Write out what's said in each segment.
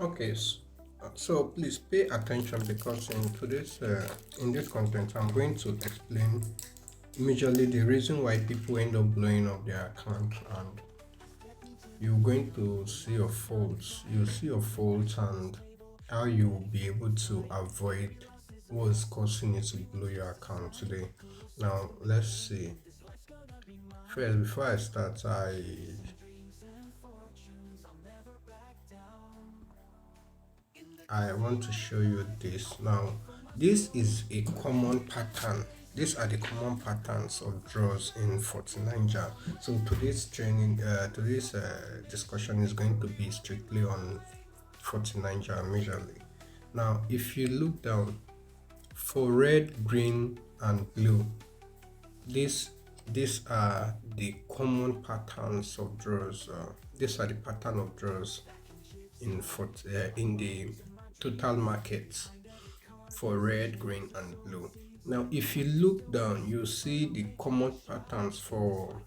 Okay, so please pay attention because in this content I'm going to explain majorly the reason why people end up blowing up their account, and you're going to see your faults. You'll see your faults and how you'll be able to avoid what's causing you to blow your account today. Now let's see. First, before I start, I want to show you this. Now, this is a common pattern. These are the common patterns of draws in 49jar. So today's discussion is going to be strictly on 49jar majorly. Now, if you look down for red, green, and blue, these these are the common patterns of draws. These are the pattern of draws in the total markets for red, green, and blue. Now, if you look down, you see the common patterns for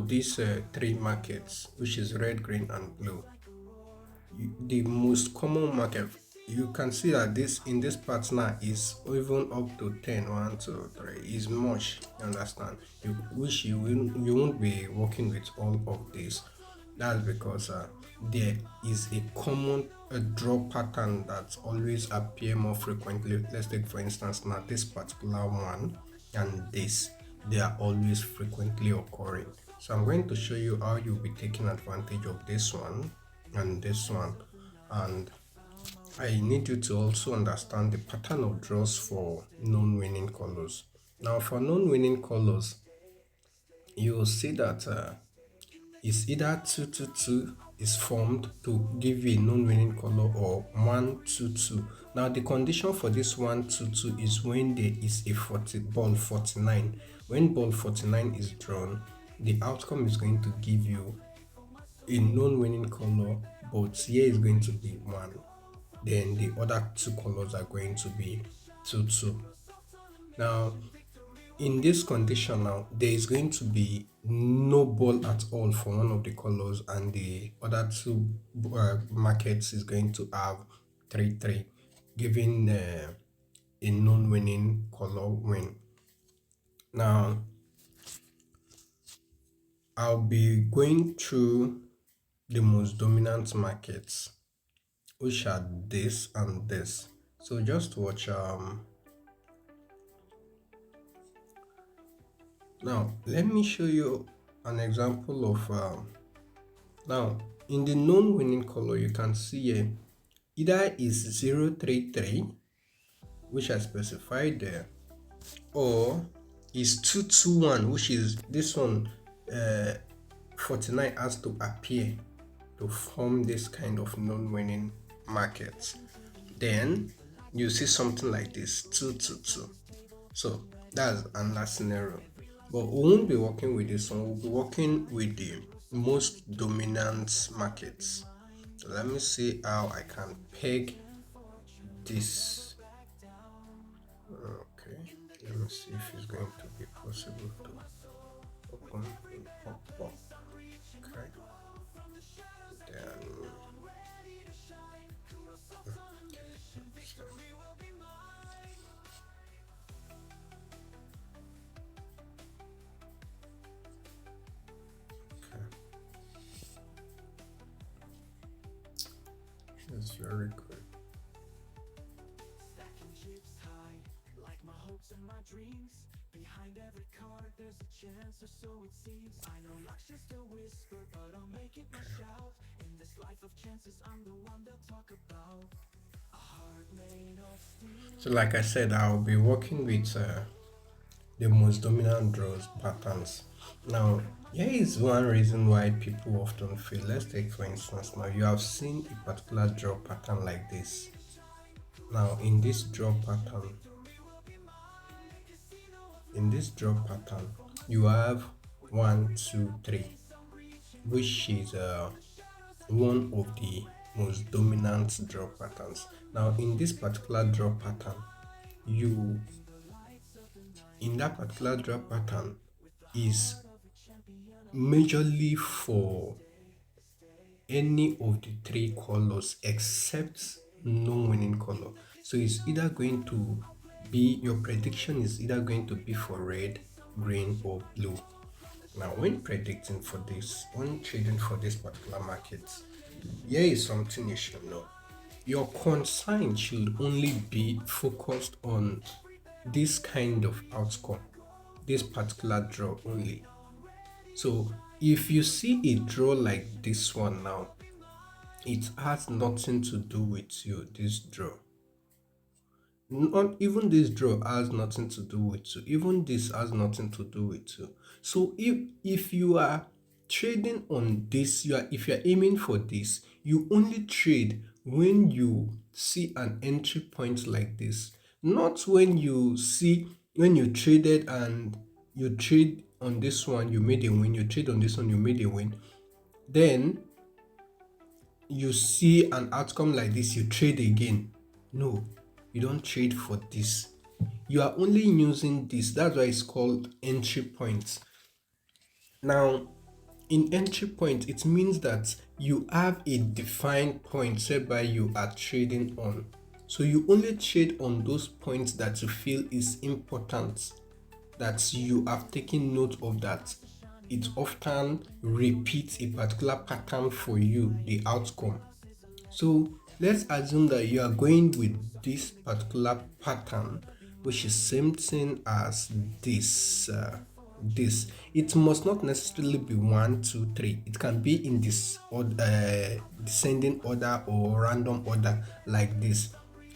these three markets, which is red, green, and blue. The most common market, you can see that this in this part now is even up to 10, 1, 2, 3 is much. You understand? You won't be working with all of this. That's because there is a common draw pattern that always appear more frequently. Let's take for instance now this particular one and this, they are always frequently occurring. So I'm going to show you how you'll be taking advantage of this one and this one, and I need you to also understand the pattern of draws for non-winning colors. Now for non-winning colors, you will see that is either 222 is formed to give you a non-winning color, or 122. Now the condition for this 122 is when there is a ball 49. When ball 49 is drawn, the outcome is going to give you a non-winning color, but here is going to be 1. Then the other two colors are going to be 2. Now in this condition, now there is going to be no ball at all for one of the colors, and the other two markets is going to have 3, giving a non-winning color win. Now I'll be going through the most dominant markets, which are this and this. So just watch. Now let me show you an example of now in the non-winning color, you can see here either is 033, which I specified there, or is 221, which is this one. 49 has to appear to form this kind of non-winning market. Then you see something like this 222. So that's another scenario, but we won't be working with this one. We'll be working with the most dominant markets. So let me see how I can peg this. Okay, let me see if it's going to be possible to open and pop up. Okay, then it's very good. So like I said, I'll be working with the most dominant draws patterns. Now, here is one reason why people often fail. Let's take for instance, now you have seen a particular draw pattern like this. Now in this draw pattern, you have 1, 2, 3, which is one of the most dominant draw patterns. Now in this particular draw pattern, that particular draw pattern is majorly for any of the three colors except no winning color. So it's either going to be, your prediction is either going to be for red, green, or blue. Now, when predicting for this, when trading for this particular market, here is something you should know. Your concern should only be focused on this kind of outcome, this particular draw only. So if you see a draw like this one now, it has nothing to do with you, this draw. Not even this draw has nothing to do with you. Even this has nothing to do with you. So if you are trading on this, if you are aiming for this, you only trade when you see an entry point like this. Not when you see, when you traded and you trade on this one, you made a win, you trade on this one, you made a win. Then you see an outcome like this, you trade again. No, you don't trade for this. You are only using this. That's why it's called entry points. Now, in entry point, it means that you have a defined point whereby you are trading on. So you only trade on those points that you feel is important, that you have taken note of, that it often repeats a particular pattern for you, the outcome. So let's assume that you are going with this particular pattern, which is same thing as this. This, it must not necessarily be 1, 2, 3. It can be in this descending order or random order like this.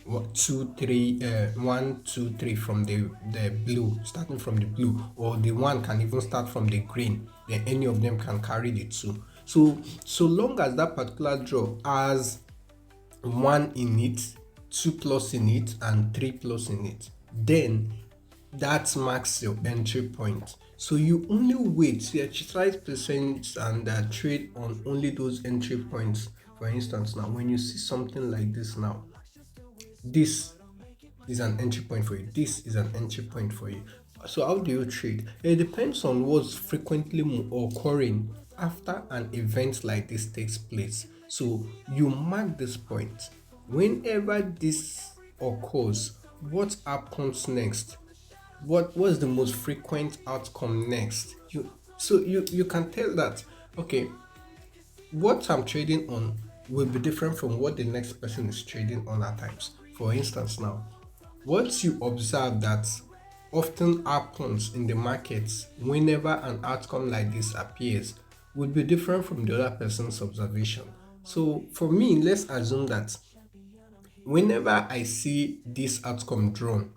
1, 2, 3, 1, 2, 3 from the blue, starting from the blue, or the one can even start from the green. Then any of them can carry the 2. So long as that particular draw has 1 in it, 2 plus in it, and 3 plus in it, then that marks your entry point. So you only wait to exercise patience and trade on only those entry points. For instance, now when you see something like this, now this is an entry point for you, this is an entry point for you. So how do you trade? It depends on what's frequently occurring after an event like this takes place. So you mark this point. Whenever this occurs, what happens next? What's the most frequent outcome next? You can tell that, okay, what I'm trading on will be different from what the next person is trading on at times. For instance, now, what you observe that often happens in the markets whenever an outcome like this appears will be different from the other person's observation. So for me, let's assume that whenever I see this outcome drawn,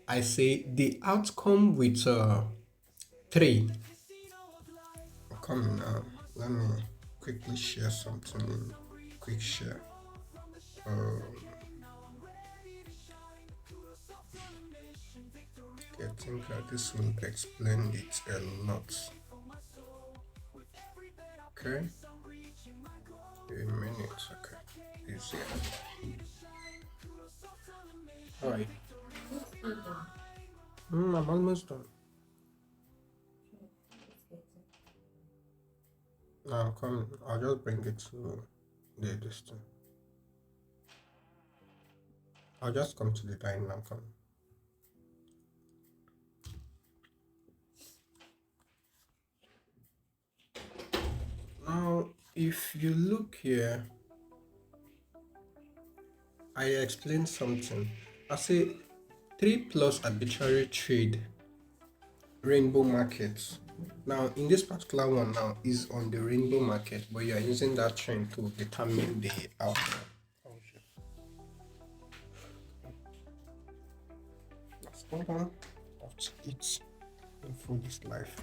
I say the outcome with 3. Come now, let me quickly share something. Quick share. I think this will explain it a lot. Okay. A minute. Okay. Easier. Alright. I'm almost done. Now I'm coming. I'll just bring it to the distance. I'll just come to the dining. I'm coming. Now, if you look here, I explained something. I say 3 plus arbitrary trade rainbow markets. Now, in this particular one now is on the rainbow market, but you are using that trend to determine the outcome. Let's go on. Let's eat and food is life.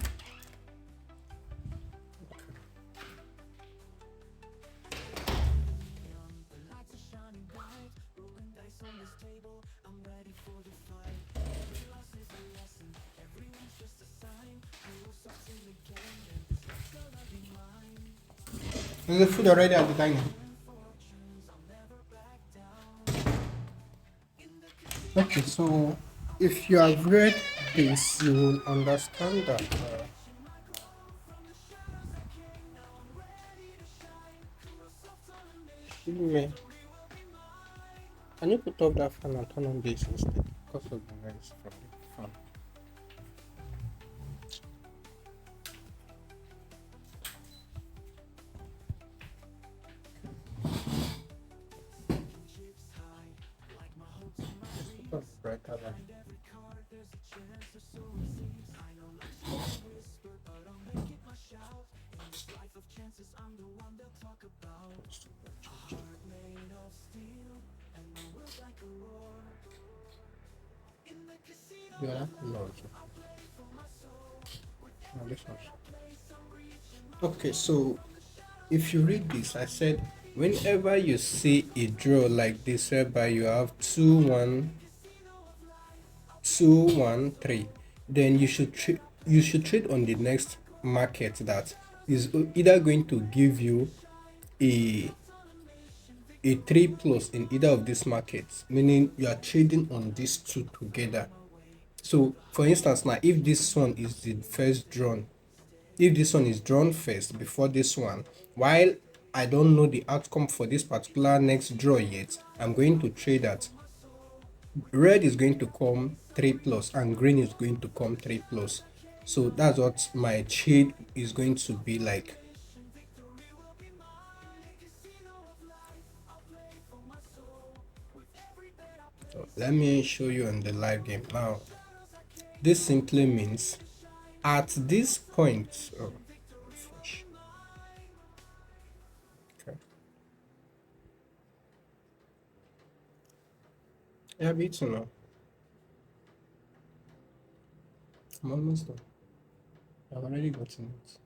There's the food already at the dining. Okay, so if you have read this, you will understand that Man, can you put off that fan and turn on this instead? Because of the noise from the fan. Put on the brighter light. Yeah, no, okay. No, this one. Okay, so if you read this, I said whenever you see a draw like this, whereby you have 2 1 2 1 3, then you should trade on the next market that is either going to give you a a 3 plus in either of these markets, meaning you are trading on these two together. So for instance, now if this one is the first drawn, if this one is drawn first before this one, while I don't know the outcome for this particular next draw yet, I'm going to trade that red is going to come 3 plus and green is going to come 3 plus. So that's what my trade is going to be like. So let me show you on the live game now. This simply means at this point, oh, refresh. Okay. Yeah, me too now. I'm almost done. I've already gotten it.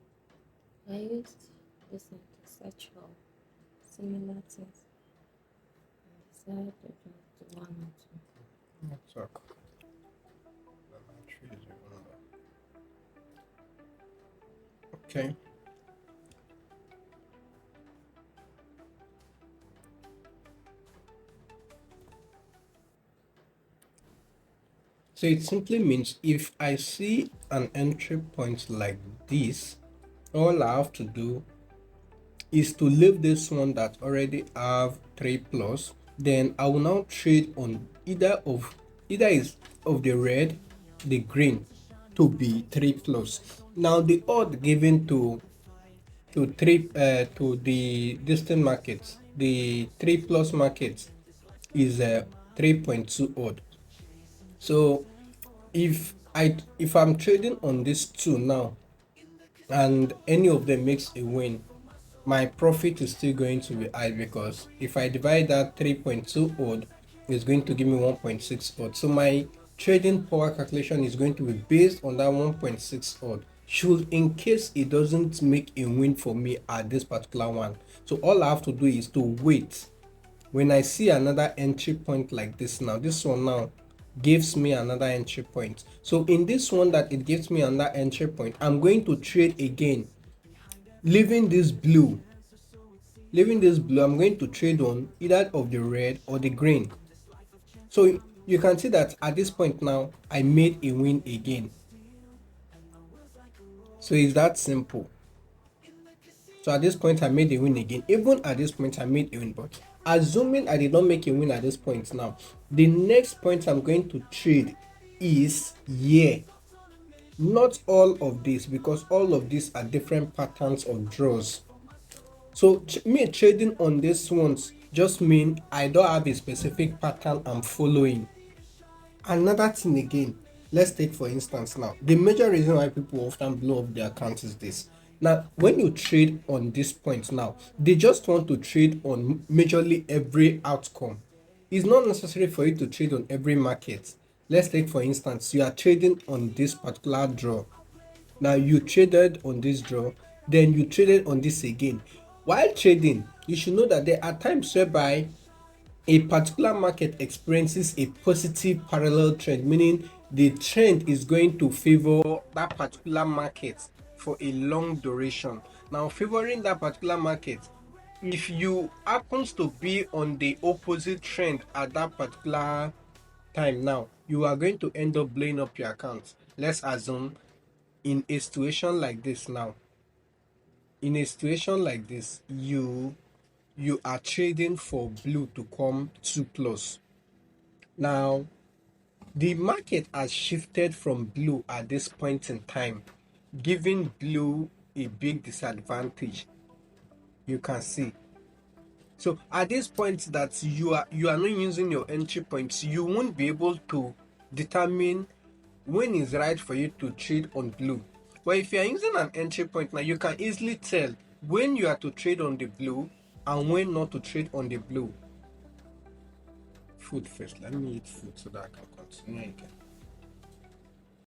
I used this to search for similar things and decided to just do one or two. Network. Okay. So it simply means if I see an entry point like this, all I have to do is to leave this one that already have 3 plus, then I will now trade on either is of the red, the green to be 3 plus. Now the odd given to the distant markets, the 3 plus markets is 3.2 odd. So if I'm trading on these two now and any of them makes a win, my profit is still going to be high because if I divide that 3.2 odd, it's going to give me 1.6 odd. So my trading power calculation is going to be based on that 1.6 odd. Should in case it doesn't make a win for me at this particular one, so all I have to do is to wait. When I see another entry point like this, now this one now gives me another entry point. So in this one that it gives me another entry point, I'm going to trade again, leaving this blue. I'm going to trade on either of the red or the green. So you can see that at this point now I made a win again. So it's that simple. So at this point I made a win again. Even at this point I made a win, but assuming I did not make a win at this point now, the next point I'm going to trade is here. Not all of this, because all of these are different patterns of draws. So me trading on these ones just mean I don't have a specific pattern I'm following. Another thing again, let's take for instance now, the major reason why people often blow up their accounts is this. Now, when you trade on this point now, they just want to trade on majorly every outcome. It's not necessary for you to trade on every market. Let's take for instance, you are trading on this particular draw. Now you traded on this draw, then you traded on this again. While trading, you should know that there are times whereby a particular market experiences a positive parallel trend, meaning the trend is going to favor that particular market for a long duration. Now, favoring that particular market, if you happens to be on the opposite trend at that particular time, now you are going to end up blowing up your account. Let's assume in a situation like this now, in a situation like this, you are trading for blue to come 2 plus. Now, the market has shifted from blue at this point in time, giving blue a big disadvantage. You can see. So at this point that you are not using your entry points, you won't be able to determine when is right for you to trade on blue. But if you are using an entry point now, you can easily tell when you are to trade on the blue and when not to trade on the blue. Food first. Let me eat food so that I can continue again.